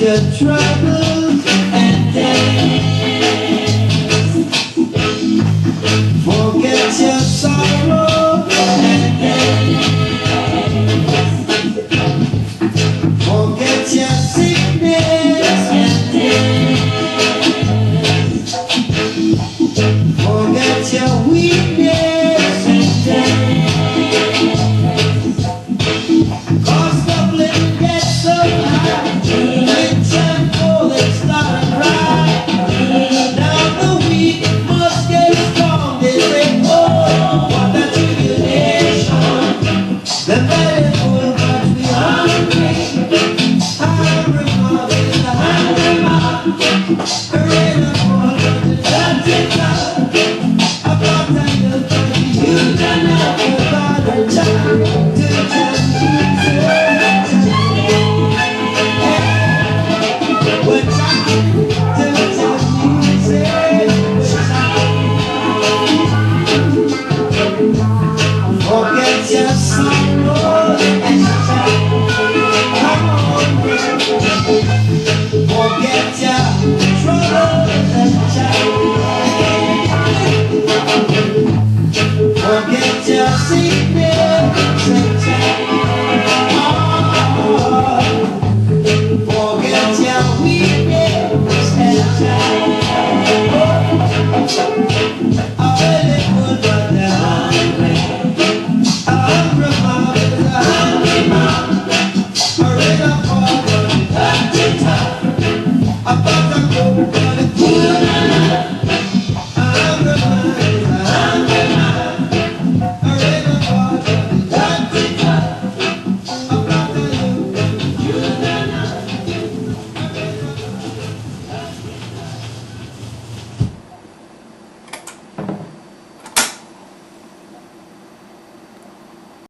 your troubles and dance. Forget your sorrow and dance. Forget your sickness and dance. Forget your weakness and dance. Cost of living gets so high. Rich and poor, they start to cry. Now the weak must get strong. They say, oh, what a tribulation. The very full but we hungry. Hungry mob is the hungry mob. Hurry the poor but the dirty God. About time the dirty you don't know about the child. To tell what time to tell Jesus. Forget your sorrow and shine. Come on, forget your